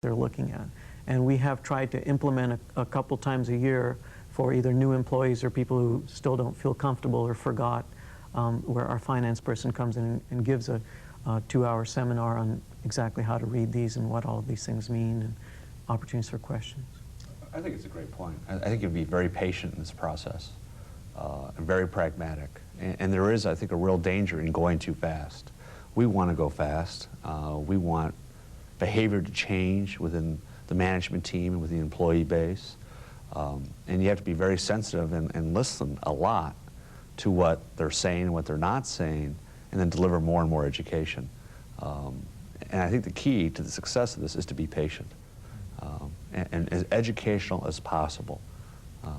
they're looking at. And we have tried to implement a couple times a year for either new employees or people who still don't feel comfortable or forgot, where our finance person comes in and gives a 2-hour seminar on exactly how to read these and what all of these things mean, and opportunities for questions. I think it's a great point. I think you'd be very patient in this process and very pragmatic. And there is, I think, a real danger in going too fast. We want to go fast. We want behavior to change within the management team and with the employee base. And you have to be very sensitive and listen a lot to what they're saying and what they're not saying, and then deliver more and more education. And I think the key to the success of this is to be patient and as educational as possible,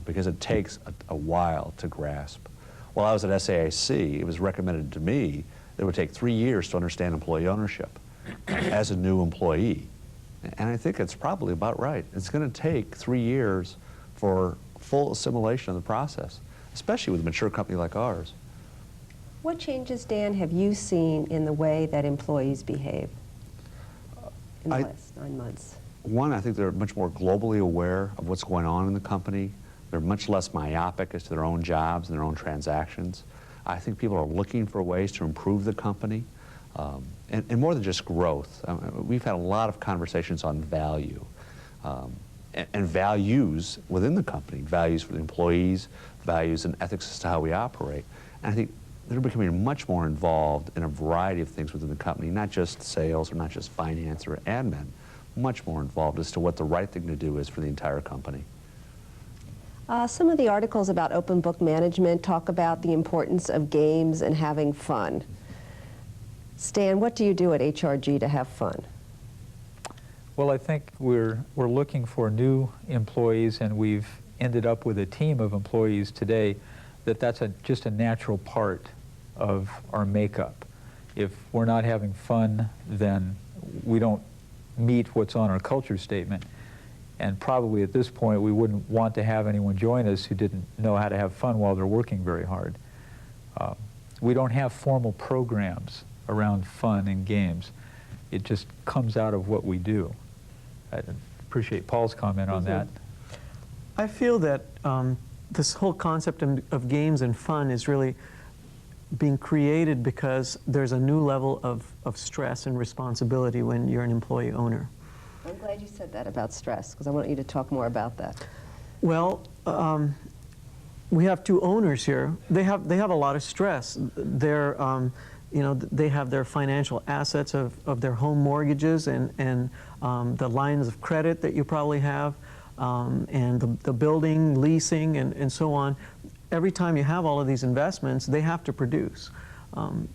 because it takes a while to grasp. While I was at SAIC, it was recommended to me that it would take 3 years to understand employee ownership as a new employee. And I think it's probably about right. It's going to take 3 years for full assimilation of the process, especially with a mature company like ours. What changes, Dan, have you seen in the way that employees behave in the last 9 months? One, I think they're much more globally aware of what's going on in the company. They're much less myopic as to their own jobs and their own transactions. I think people are looking for ways to improve the company, and more than just growth. We've had a lot of conversations on value and values within the company, values for the employees, values and ethics as to how we operate. And I think they're becoming much more involved in a variety of things within the company, not just sales or not just finance or admin, much more involved as to what the right thing to do is for the entire company. Some of the articles about open book management talk about the importance of games and having fun. Stan, what do you do at HRG to have fun? Well, I think we're looking for new employees, and we've ended up with a team of employees today that's just a natural part of our makeup. If we're not having fun, then we don't meet what's on our culture statement. And probably at this point, we wouldn't want to have anyone join us who didn't know how to have fun while they're working very hard. We don't have formal programs around fun and games. It just comes out of what we do. I appreciate Paul's comment on that. I feel that this whole concept of games and fun is really being created because there's a new level of stress and responsibility when you're an employee owner. I'm glad you said that about stress, because I want you to talk more about that. Well, we have two owners here. They have a lot of stress. They're, you know, they have their financial assets of their home mortgages and the lines of credit that you probably have, and the building, leasing, and so on. Every time you have all of these investments, they have to produce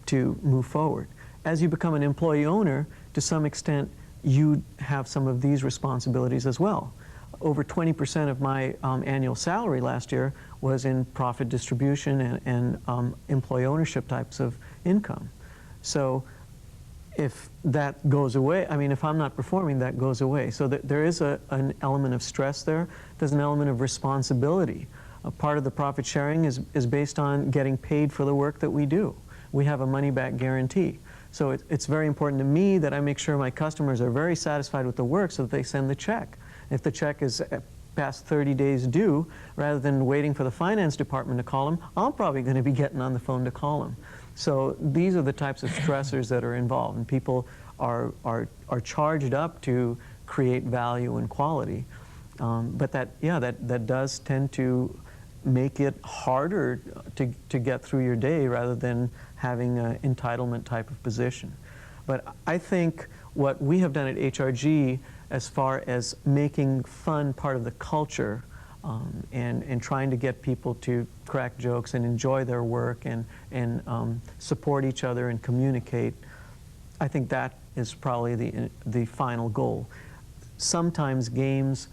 to move forward. As you become an employee owner, to some extent, you have some of these responsibilities as well. Over 20% of my annual salary last year was in profit distribution and employee ownership types of income. So if that goes away, I mean, if I'm not performing, that goes away. So there is an element of stress there. There's an element of responsibility. A part of the profit sharing is based on getting paid for the work that we do. We have a money-back guarantee. So it's very important to me that I make sure my customers are very satisfied with the work so that they send the check. If the check is past 30 days due, rather than waiting for the finance department to call them, I'm probably going to be getting on the phone to call them. So these are the types of stressors that are involved, and people are charged up to create value and quality. But that does tend to make it harder to get through your day rather than having an entitlement type of position. But I think what we have done at HRG as far as making fun part of the culture and trying to get people to crack jokes and enjoy their work and support each other and communicate, I think that is probably the final goal. Sometimes games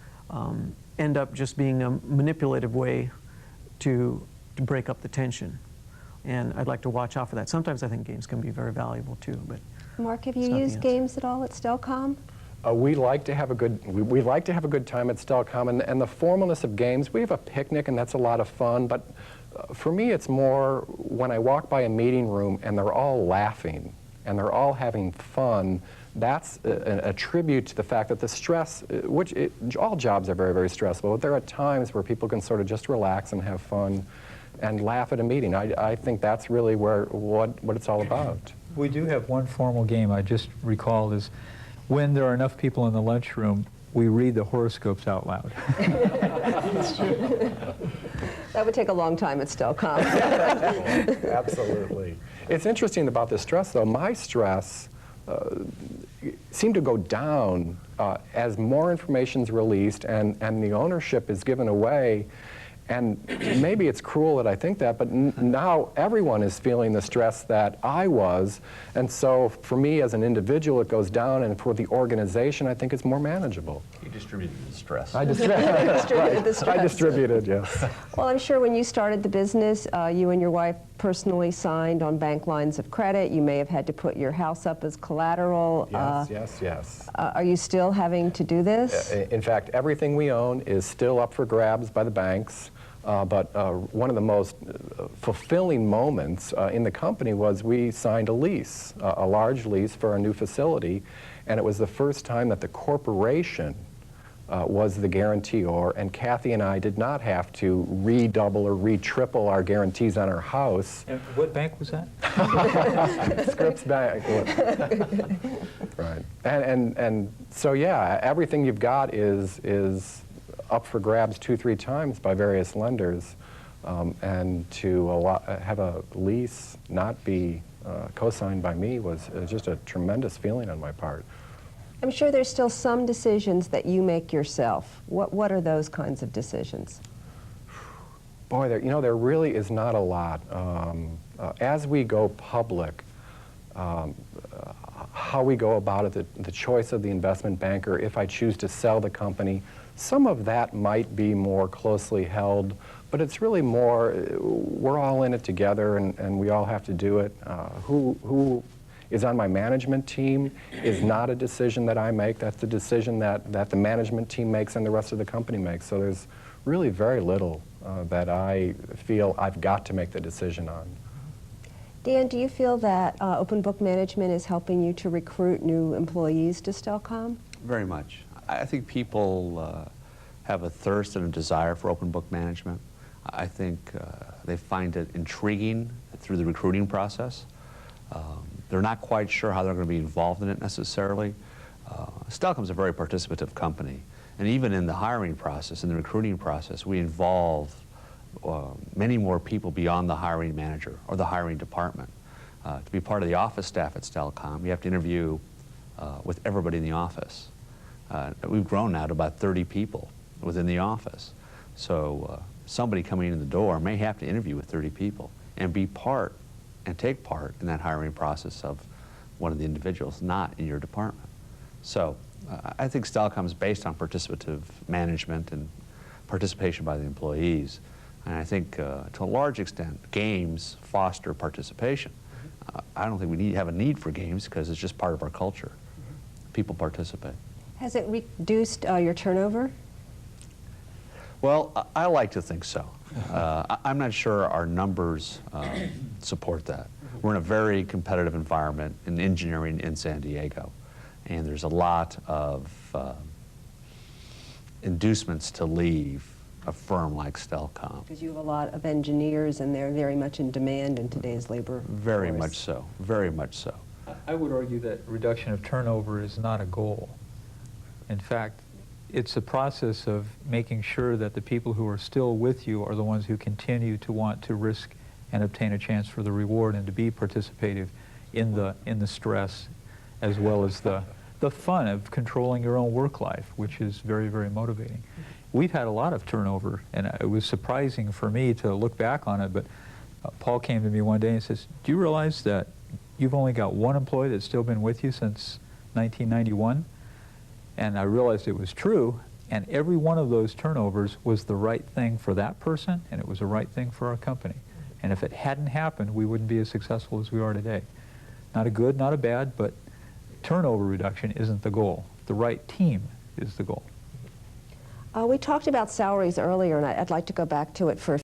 end up just being a manipulative way to break up the tension. And I'd like to watch out for that. Sometimes I think games can be very valuable too. But Mark, have you used games at all at Stellcom? We like to have a good time at Stellcom, and the formalness of games. We have a picnic, and that's a lot of fun. But for me, it's more when I walk by a meeting room and they're all laughing and they're all having fun. that's a tribute to the fact that the stress, all jobs are very, very stressful, but there are times where people can sort of just relax and have fun and laugh at a meeting. I think that's really what it's all about. We do have one formal game I just recalled is when there are enough people in the lunchroom, we read the horoscopes out loud. That's true. That would take a long time at Stellcom. Absolutely. It's interesting about the stress, though. My stress seemed to go down as more information is released and the ownership is given away. And maybe it's cruel that I think that, but now everyone is feeling the stress that I was. And so for me as an individual, it goes down, and for the organization, I think it's more manageable. You distributed the stress. I distributed the stress. I distributed, yes. Well, I'm sure when you started the business, you and your wife personally signed on bank lines of credit. You may have had to put your house up as collateral. Yes. Are you still having to do this? In fact, everything we own is still up for grabs by the banks. But one of the most fulfilling moments in the company was we signed a lease, a large lease for a new facility, and it was the first time that the corporation was the guarantor, and Kathy and I did not have to redouble or re-triple our guarantees on our house. And what bank was that? Scripps Bank. Right. And so, yeah, everything you've got is up for grabs 2-3 times by various lenders, and to have a lease not be co-signed by me was just a tremendous feeling on my part. I'm sure there's still some decisions that you make yourself. What are those kinds of decisions? Boy, there really is not a lot. As we go public, how we go about it, the choice of the investment banker, if I choose to sell the company, some of that might be more closely held, but it's really more, we're all in it together and we all have to do it. Who is on my management team is not a decision that I make. That's the decision that the management team makes and the rest of the company makes. So there's really very little that I feel I've got to make the decision on. Dan, do you feel that open book management is helping you to recruit new employees to Stellcom? Very much. I think people have a thirst and a desire for open book management. I think they find it intriguing through the recruiting process. They're not quite sure how they're going to be involved in it necessarily. Stellcom is a very participative company, and even in the hiring process, in the recruiting process, we involve many more people beyond the hiring manager or the hiring department. To be part of the office staff at Stellcom, you have to interview with everybody in the office. We've grown now to about 30 people within the office. So somebody coming in the door may have to interview with 30 people and be part and take part in that hiring process of one of the individuals not in your department. So I think Stellcom is based on participative management and participation by the employees. And I think to a large extent, games foster participation. I don't think we have a need for games because it's just part of our culture. People participate. Has it reduced your turnover? Well, I like to think so. I'm not sure our numbers support that. We're in a very competitive environment in engineering in San Diego, and there's a lot of inducements to leave a firm like Stellcom. Because you have a lot of engineers and they're very much in demand in today's labor Very force. much so, very much so. I would argue that reduction of turnover is not a goal. In fact, it's a process of making sure that the people who are still with you are the ones who continue to want to risk and obtain a chance for the reward and to be participative in the stress as well as the fun of controlling your own work life, which is very, very motivating. We've had a lot of turnover, and it was surprising for me to look back on it, but Paul came to me one day and says, "Do you realize that you've only got one employee that's still been with you since 1991? And I realized it was true, and every one of those turnovers was the right thing for that person, and it was the right thing for our company. And if it hadn't happened, we wouldn't be as successful as we are today. Not a good, not a bad, but turnover reduction isn't the goal. The right team is the goal. We talked about salaries earlier, and I'd like to go back to it for a